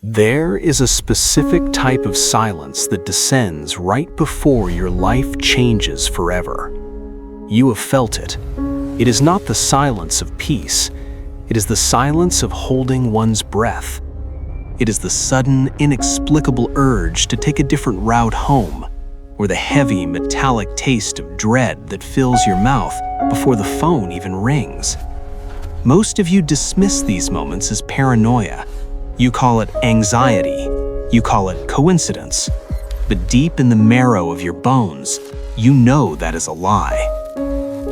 There is a specific type of silence that descends right before your life changes forever. You have felt it. It is not the silence of peace. It is the silence of holding one's breath. It is the sudden, inexplicable urge to take a different route home, or the heavy, metallic taste of dread that fills your mouth before the phone even rings. Most of you dismiss these moments as paranoia. You call it anxiety. You call it coincidence. But deep in the marrow of your bones, you know that is a lie.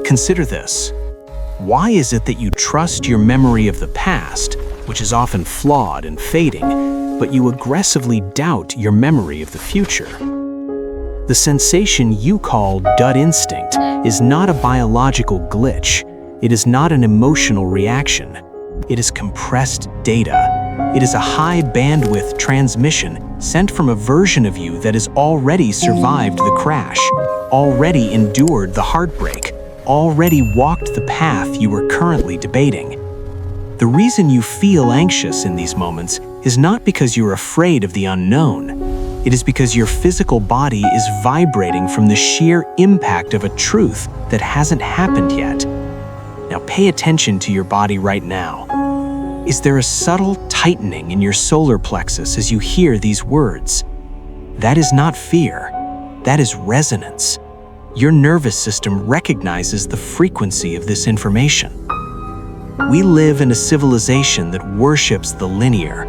Consider this. Why is it that you trust your memory of the past, which is often flawed and fading, but you aggressively doubt your memory of the future? The sensation you call gut instinct is not a biological glitch. It is not an emotional reaction. It is compressed data. It is a high-bandwidth transmission sent from a version of you that has already survived the crash, already endured the heartbreak, already walked the path you are currently debating. The reason you feel anxious in these moments is not because you're afraid of the unknown. It is because your physical body is vibrating from the sheer impact of a truth that hasn't happened yet. Now pay attention to your body right now. Is there a subtle tightening in your solar plexus as you hear these words? That is not fear. That is resonance. Your nervous system recognizes the frequency of this information. We live in a civilization that worships the linear.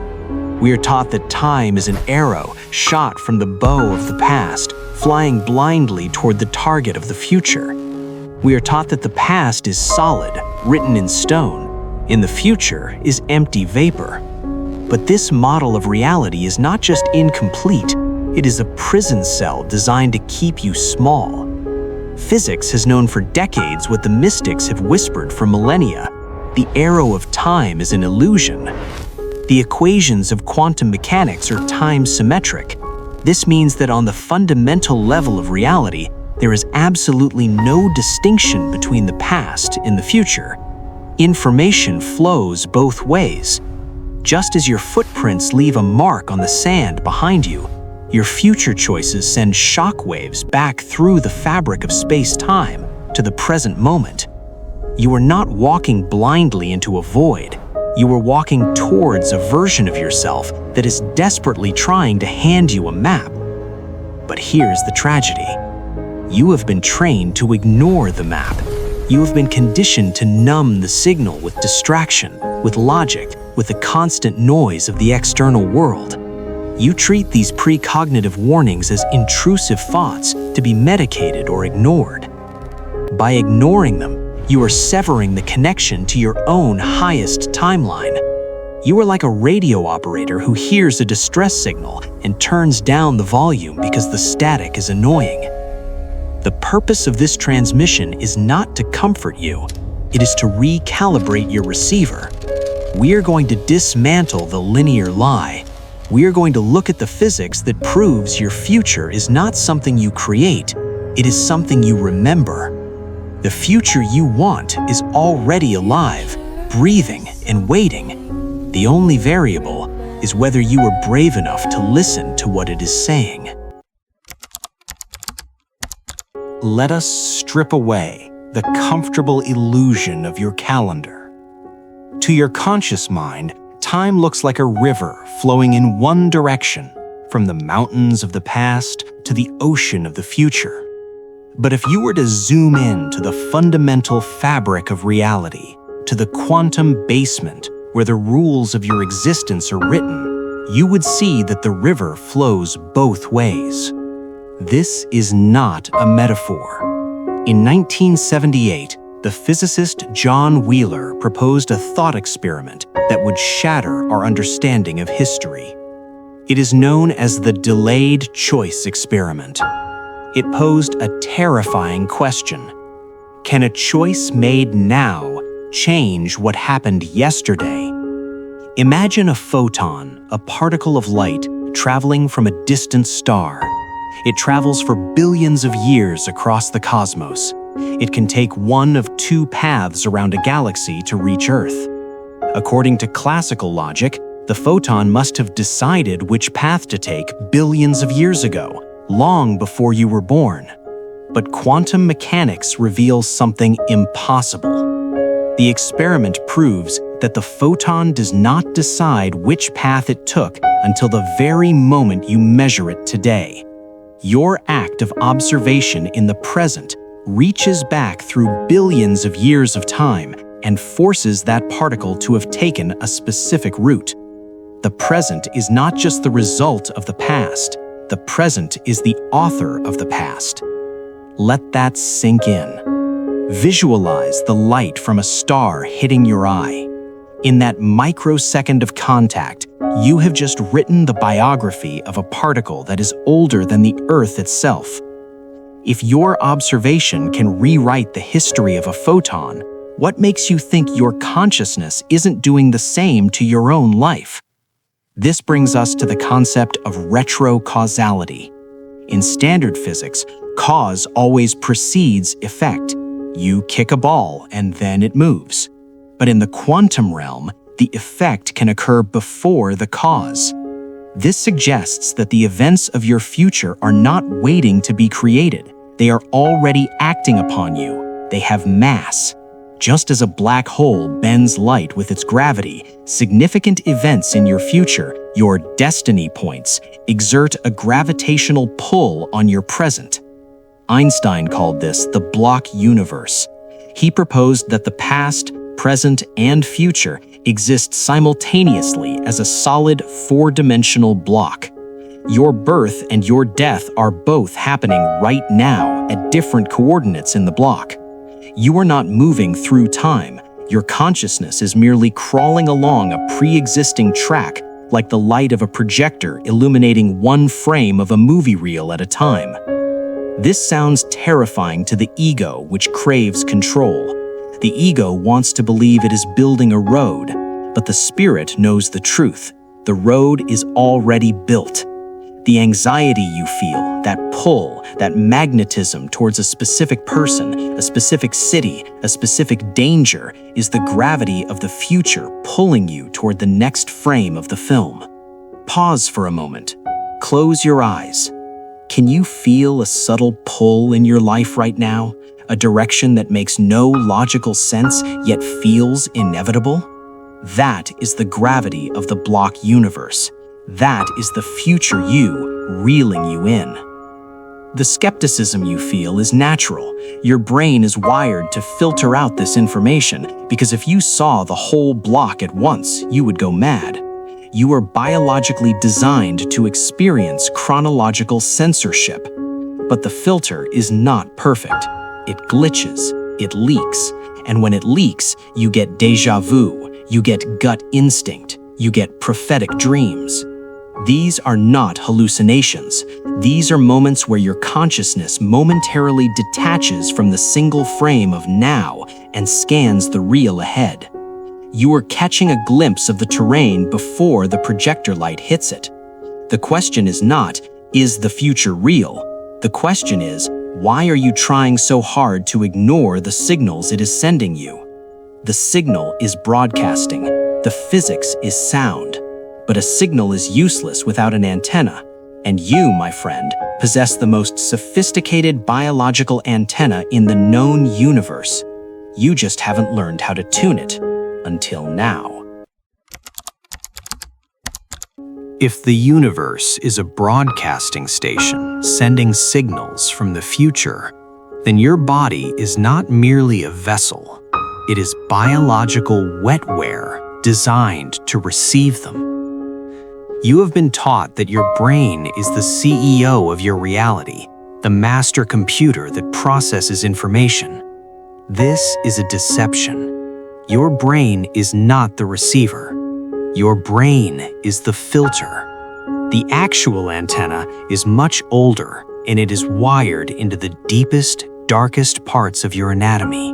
We are taught that time is an arrow shot from the bow of the past, flying blindly toward the target of the future. We are taught that the past is solid, written in stone. In the future is empty vapor. But this model of reality is not just incomplete, it is a prison cell designed to keep you small. Physics has known for decades what the mystics have whispered for millennia. The arrow of time is an illusion. The equations of quantum mechanics are time-symmetric. This means that on the fundamental level of reality, there is absolutely no distinction between the past and the future. Information flows both ways. Just as your footprints leave a mark on the sand behind you, your future choices send shockwaves back through the fabric of space-time to the present moment. You are not walking blindly into a void. You are walking towards a version of yourself that is desperately trying to hand you a map. But here's the tragedy. You have been trained to ignore the map. You have been conditioned to numb the signal with distraction, with logic, with the constant noise of the external world. You treat these precognitive warnings as intrusive thoughts to be medicated or ignored. By ignoring them, you are severing the connection to your own highest timeline. You are like a radio operator who hears a distress signal and turns down the volume because the static is annoying. The purpose of this transmission is not to comfort you. It is to recalibrate your receiver. We are going to dismantle the linear lie. We are going to look at the physics that proves your future is not something you create. It is something you remember. The future you want is already alive, breathing, and waiting. The only variable is whether you are brave enough to listen to what it is saying. Let us strip away the comfortable illusion of your calendar. To your conscious mind, time looks like a river flowing in one direction, from the mountains of the past to the ocean of the future. But if you were to zoom in to the fundamental fabric of reality, to the quantum basement where the rules of your existence are written, you would see that the river flows both ways. This is not a metaphor. In 1978, the physicist John Wheeler proposed a thought experiment that would shatter our understanding of history. It is known as the delayed choice experiment. It posed a terrifying question. Can a choice made now change what happened yesterday? Imagine a photon, a particle of light, traveling from a distant star. It travels for billions of years across the cosmos. It can take one of two paths around a galaxy to reach Earth. According to classical logic, The photon must have decided which path to take billions of years ago, long before you were born. But quantum mechanics reveals something impossible. The experiment proves that the photon does not decide which path it took until the very moment you measure it today. Your act of observation in the present reaches back through billions of years of time and forces that particle to have taken a specific route. The present is not just the result of the past. The present is the author of the past. Let that sink in. Visualize the light from a star hitting your eye. In that microsecond of contact, you have just written the biography of a particle that is older than the Earth itself. If your observation can rewrite the history of a photon, what makes you think your consciousness isn't doing the same to your own life? This brings us to the concept of retro-causality. In standard physics, cause always precedes effect. You kick a ball and then it moves. But in the quantum realm, the effect can occur before the cause. This suggests that the events of your future are not waiting to be created. They are already acting upon you. They have mass. Just as a black hole bends light with its gravity, significant events in your future, your destiny points, exert a gravitational pull on your present. Einstein called this the block universe. He proposed that the past, present, and future exist simultaneously as a solid four-dimensional block. Your birth and your death are both happening right now at different coordinates in the block. You are not moving through time. Your consciousness is merely crawling along a pre-existing track, like the light of a projector illuminating one frame of a movie reel at a time. This sounds terrifying to the ego, which craves control. The ego wants to believe it is building a road, but the spirit knows the truth. The road is already built. The anxiety you feel, that pull, that magnetism towards a specific person, a specific city, a specific danger, is the gravity of the future pulling you toward the next frame of the film. Pause for a moment. Close your eyes. Can you feel a subtle pull in your life right now? A direction that makes no logical sense yet feels inevitable? That is the gravity of the block universe. That is the future you reeling you in. The skepticism you feel is natural. Your brain is wired to filter out this information because if you saw the whole block at once, you would go mad. You are biologically designed to experience chronological censorship. But the filter is not perfect. It glitches, it leaks, and when it leaks, you get déjà vu, you get gut instinct, you get prophetic dreams. These are not hallucinations. These are moments where your consciousness momentarily detaches from the single frame of now and scans the real ahead. You are catching a glimpse of the terrain before the projector light hits it. The question is not, is the future real? The question is, why are you trying so hard to ignore the signals it is sending you? The signal is broadcasting. The physics is sound. But a signal is useless without an antenna. And you, my friend, possess the most sophisticated biological antenna in the known universe. You just haven't learned how to tune it. Until now. If the universe is a broadcasting station sending signals from the future, then your body is not merely a vessel. It is biological wetware designed to receive them. You have been taught that your brain is the CEO of your reality, the master computer that processes information. This is a deception. Your brain is not the receiver. Your brain is the filter. The actual antenna is much older, and it is wired into the deepest, darkest parts of your anatomy.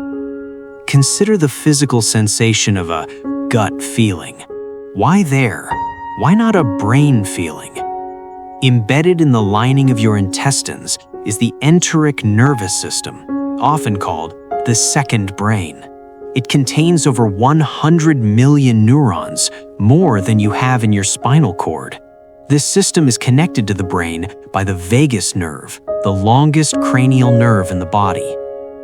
Consider the physical sensation of a gut feeling. Why there? Why not a brain feeling? Embedded in the lining of your intestines is the enteric nervous system, often called the second brain. It contains over 100 million neurons, more than you have in your spinal cord. This system is connected to the brain by the vagus nerve, the longest cranial nerve in the body.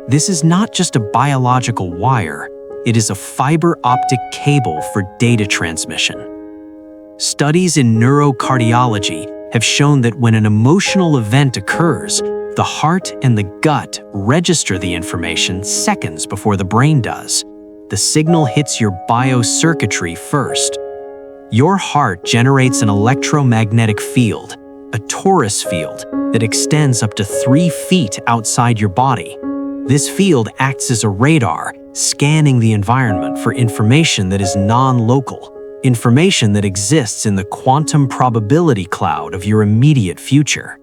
This is not just a biological wire, it is a fiber optic cable for data transmission. Studies in neurocardiology have shown that when an emotional event occurs, the heart and the gut register the information seconds before the brain does. The signal hits your biocircuitry first. Your heart generates an electromagnetic field, a torus field, that extends up to 3 feet outside your body. This field acts as a radar, scanning the environment for information that is non-local, information that exists in the quantum probability cloud of your immediate future.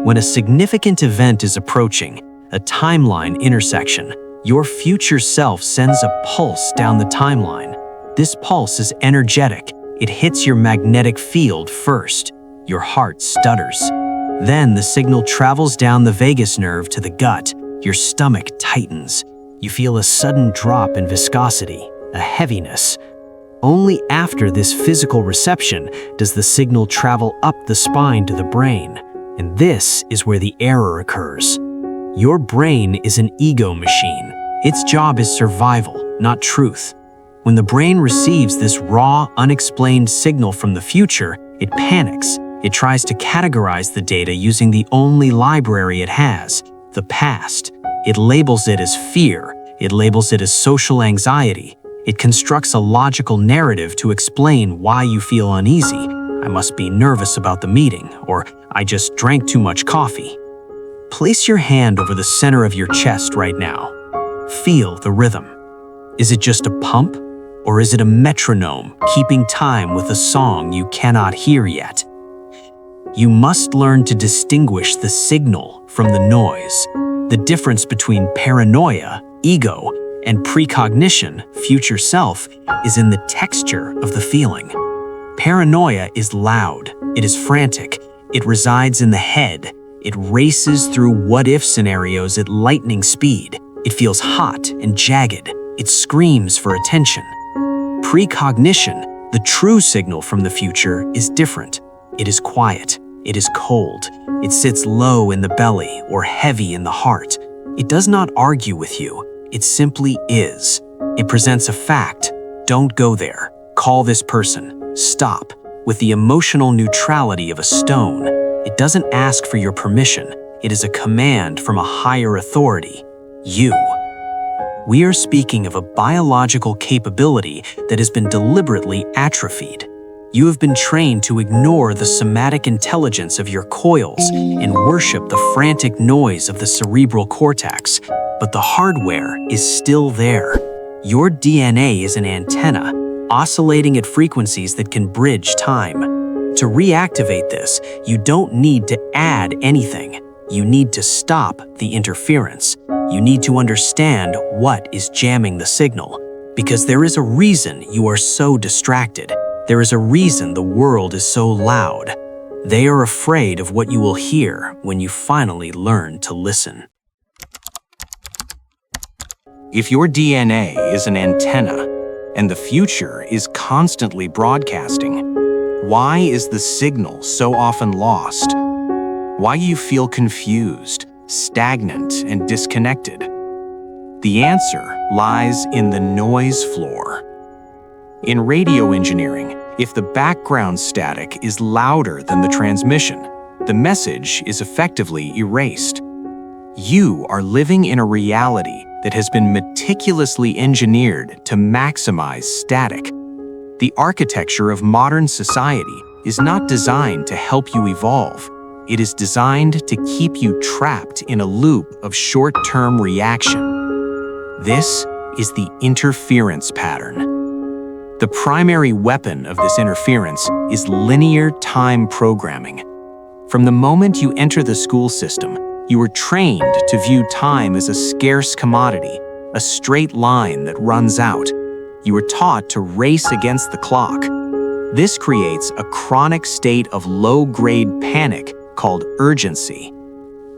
When a significant event is approaching, a timeline intersection, your future self sends a pulse down the timeline. This pulse is energetic. It hits your magnetic field first. Your heart stutters. Then the signal travels down the vagus nerve to the gut. Your stomach tightens. You feel a sudden drop in viscosity, a heaviness. Only after this physical reception does the signal travel up the spine to the brain. And this is where the error occurs. Your brain is an ego machine. Its job is survival, not truth. When the brain receives this raw, unexplained signal from the future, it panics. It tries to categorize the data using the only library it has, the past. It labels it as fear. It labels it as social anxiety. It constructs a logical narrative to explain why you feel uneasy. I must be nervous about the meeting, or I just drank too much coffee. Place your hand over the center of your chest right now. Feel the rhythm. Is it just a pump? Or is it a metronome keeping time with a song you cannot hear yet? You must learn to distinguish the signal from the noise. The difference between paranoia, ego, and precognition, future self, is in the texture of the feeling. Paranoia is loud, it is frantic, it resides in the head, it races through what-if scenarios at lightning speed, it feels hot and jagged, it screams for attention. Precognition, the true signal from the future, is different. It is quiet, it is cold, it sits low in the belly or heavy in the heart. It does not argue with you, it simply is. It presents a fact. Don't go there. Call this person. Stop. With the emotional neutrality of a stone. It doesn't ask for your permission. It is a command from a higher authority. You. We are speaking of a biological capability that has been deliberately atrophied. You have been trained to ignore the somatic intelligence of your coils and worship the frantic noise of the cerebral cortex, but the hardware is still there. Your DNA is an antenna, oscillating at frequencies that can bridge time. To reactivate this, you don't need to add anything. You need to stop the interference. You need to understand what is jamming the signal, because there is a reason you are so distracted. There is a reason the world is so loud. They are afraid of what you will hear when you finally learn to listen. If your DNA is an antenna and the future is constantly broadcasting, why is the signal so often lost? Why do you feel confused, stagnant, and disconnected? The answer lies in the noise floor. In radio engineering, if the background static is louder than the transmission, the message is effectively erased. You are living in a reality that has been meticulously engineered to maximize static. The architecture of modern society is not designed to help you evolve. It is designed to keep you trapped in a loop of short-term reaction. This is the interference pattern. The primary weapon of this interference is linear time programming. From the moment you enter the school system, you are trained to view time as a scarce commodity, a straight line that runs out. You are taught to race against the clock. This creates a chronic state of low-grade panic called urgency.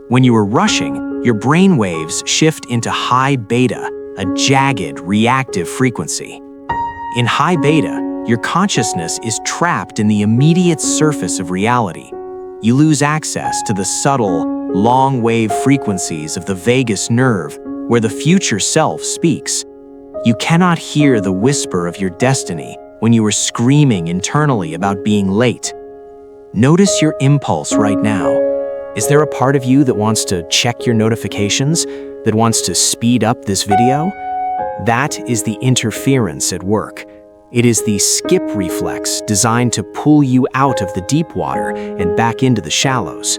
When you are rushing, your brain waves shift into high beta, a jagged, reactive frequency. In high beta, your consciousness is trapped in the immediate surface of reality. You lose access to the subtle, long-wave frequencies of the vagus nerve where the future self speaks. You cannot hear the whisper of your destiny when you are screaming internally about being late. Notice your impulse right now. Is there a part of you that wants to check your notifications, that wants to speed up this video? That is the interference at work. It is the skip reflex designed to pull you out of the deep water and back into the shallows.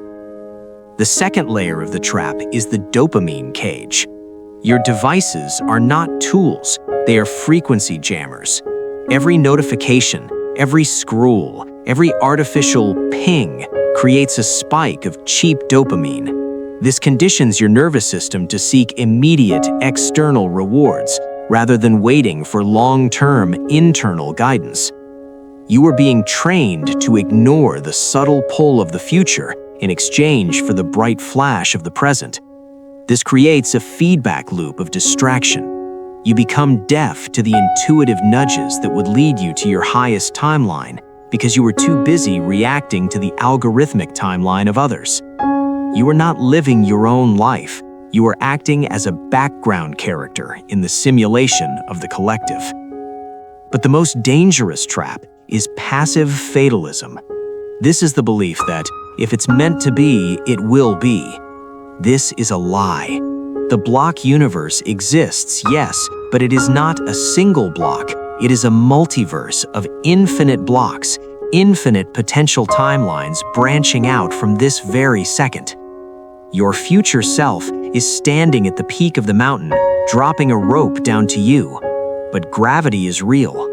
The second layer of the trap is the dopamine cage. Your devices are not tools, they are frequency jammers. Every notification, every scroll, every artificial ping creates a spike of cheap dopamine. This conditions your nervous system to seek immediate external rewards, rather than waiting for long-term internal guidance. You are being trained to ignore the subtle pull of the future in exchange for the bright flash of the present. This creates a feedback loop of distraction. You become deaf to the intuitive nudges that would lead you to your highest timeline because you were too busy reacting to the algorithmic timeline of others. You are not living your own life. You are acting as a background character in the simulation of the collective. But the most dangerous trap is passive fatalism. This is the belief that if it's meant to be, it will be. This is a lie. The block universe exists, yes, but it is not a single block. It is a multiverse of infinite blocks, infinite potential timelines branching out from this very second. Your future self is standing at the peak of the mountain, dropping a rope down to you. But gravity is real.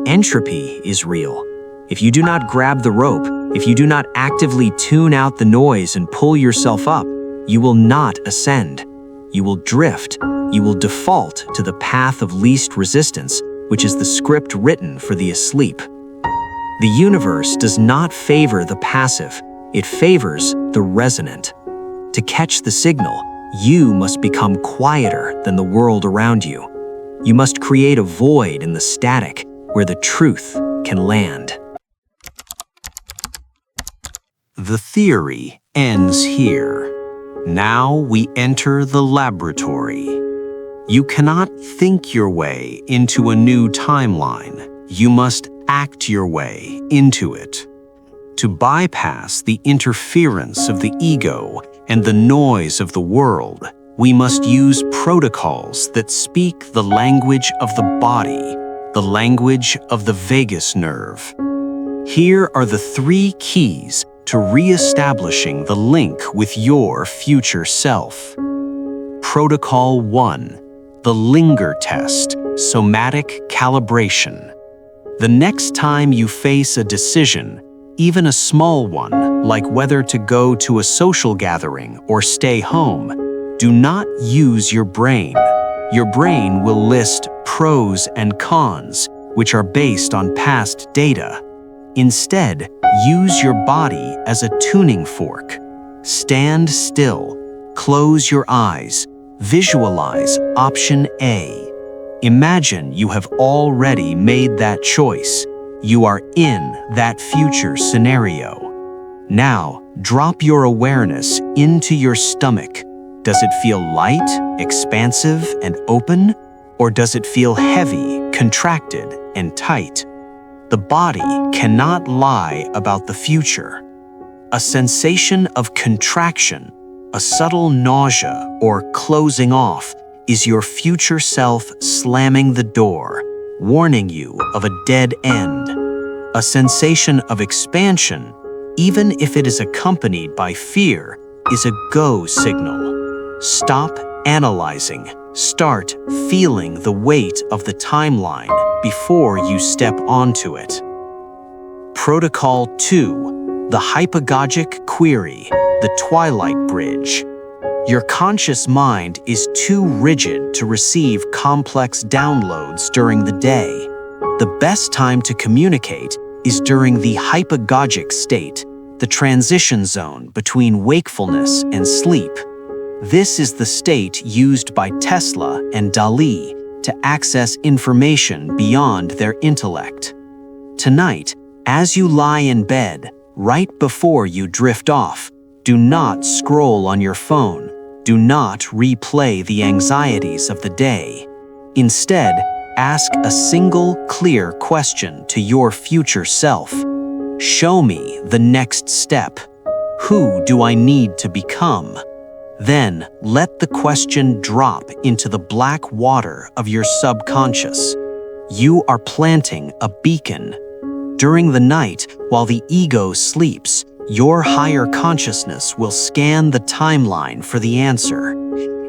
Entropy is real. If you do not grab the rope, if you do not actively tune out the noise and pull yourself up, you will not ascend. You will drift. You will default to the path of least resistance, which is the script written for the asleep. The universe does not favor the passive. It favors the resonant. To catch the signal, you must become quieter than the world around you. You must create a void in the static where the truth can land. The theory ends here. Now we enter the laboratory. You cannot think your way into a new timeline. You must act your way into it. To bypass the interference of the ego and the noise of the world, we must use protocols that speak the language of the body, the language of the vagus nerve. Here are the 3 keys to re-establishing the link with your future self. Protocol 1, the linger test, somatic calibration. The next time you face a decision, even a small one, like whether to go to a social gathering or stay home, do not use your brain. Your brain will list pros and cons, which are based on past data. Instead, use your body as a tuning fork. Stand still, close your eyes, visualize option A. Imagine you have already made that choice. You are in that future scenario. Now, drop your awareness into your stomach. Does it feel light, expansive, and open? Or does it feel heavy, contracted, and tight? The body cannot lie about the future. A sensation of contraction, a subtle nausea or closing off, is your future self slamming the door, warning you of a dead end. A sensation of expansion, even if it is accompanied by fear, is a go signal. Stop analyzing. Start feeling the weight of the timeline before you step onto it. Protocol 2, the hypnagogic query, the twilight bridge. Your conscious mind is too rigid to receive complex downloads during the day. The best time to communicate is during the hypnagogic state, the transition zone between wakefulness and sleep. This is the state used by Tesla and Dali to access information beyond their intellect. Tonight, as you lie in bed, right before you drift off, do not scroll on your phone. Do not replay the anxieties of the day. Instead, ask a single, clear question to your future self. Show me the next step. Who do I need to become? Then, let the question drop into the black water of your subconscious. You are planting a beacon. During the night, while the ego sleeps, your higher consciousness will scan the timeline for the answer.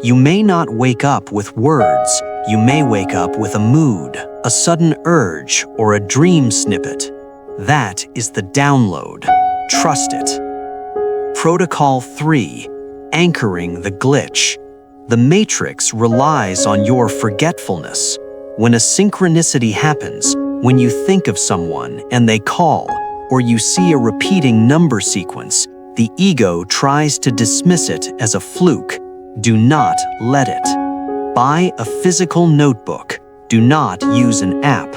You may not wake up with words. You may wake up with a mood, a sudden urge, or a dream snippet. That is the download. Trust it. Protocol 3. Anchoring the glitch. The matrix relies on your forgetfulness. When a synchronicity happens, when you think of someone and they call, or you see a repeating number sequence, the ego tries to dismiss it as a fluke. Do not let it. Buy a physical notebook. Do not use an app.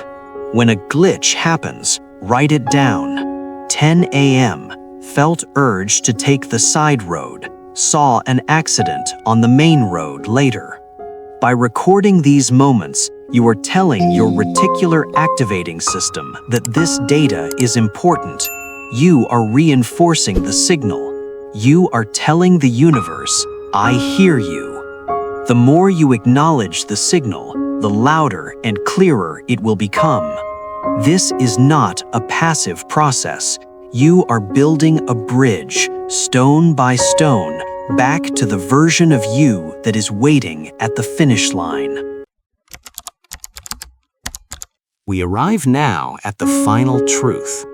When a glitch happens, write it down. 10 a.m. Felt urge to take the side road. Saw an accident on the main road later. By recording these moments, you are telling your reticular activating system that this data is important. You are reinforcing the signal. You are telling the universe, I hear you. The more you acknowledge the signal, the louder and clearer it will become. This is not a passive process. You are building a bridge, stone by stone, back to the version of you that is waiting at the finish line. We arrive now at the final truth.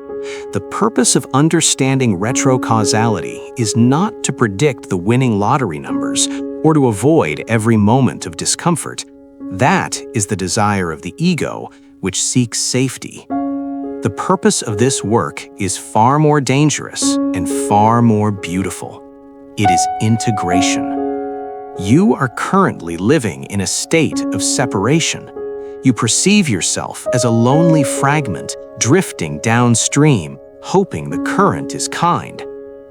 The purpose of understanding retro-causality is not to predict the winning lottery numbers or to avoid every moment of discomfort. That is the desire of the ego, which seeks safety. The purpose of this work is far more dangerous and far more beautiful. It is integration. You are currently living in a state of separation. You perceive yourself as a lonely fragment drifting downstream, hoping the current is kind.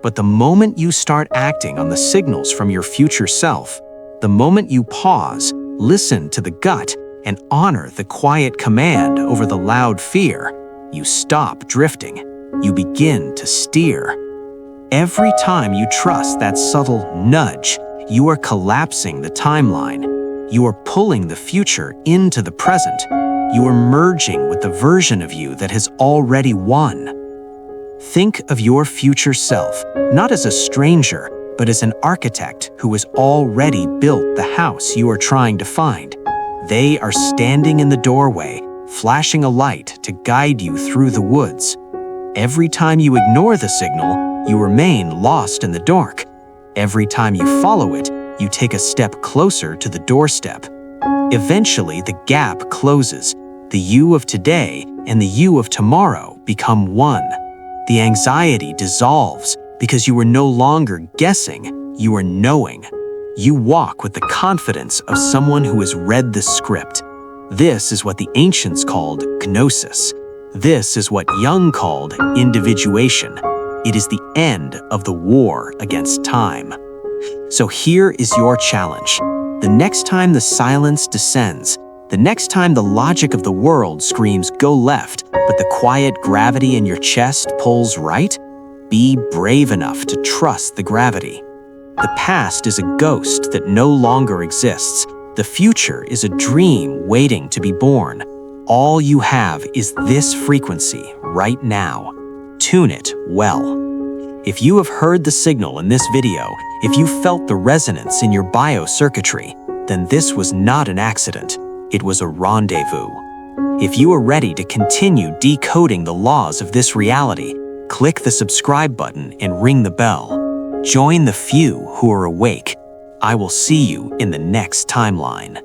But the moment you start acting on the signals from your future self, the moment you pause, listen to the gut, and honor the quiet command over the loud fear, you stop drifting. You begin to steer. Every time you trust that subtle nudge, you are collapsing the timeline. You are pulling the future into the present. You are merging with the version of you that has already won. Think of your future self, not as a stranger, but as an architect who has already built the house you are trying to find. They are standing in the doorway, flashing a light to guide you through the woods. Every time you ignore the signal, you remain lost in the dark. Every time you follow it, you take a step closer to the doorstep. Eventually, the gap closes. The you of today and the you of tomorrow become one. The anxiety dissolves because you are no longer guessing, you are knowing. You walk with the confidence of someone who has read the script. This is what the ancients called gnosis. This is what Jung called individuation. It is the end of the war against time. So here is your challenge. The next time the silence descends, the next time the logic of the world screams go left, but the quiet gravity in your chest pulls right, be brave enough to trust the gravity. The past is a ghost that no longer exists. The future is a dream waiting to be born. All you have is this frequency right now. Tune it well. If you have heard the signal in this video, if you felt the resonance in your biocircuitry, then this was not an accident. It was a rendezvous. If you are ready to continue decoding the laws of this reality, click the subscribe button and ring the bell. Join the few who are awake. I will see you in the next timeline.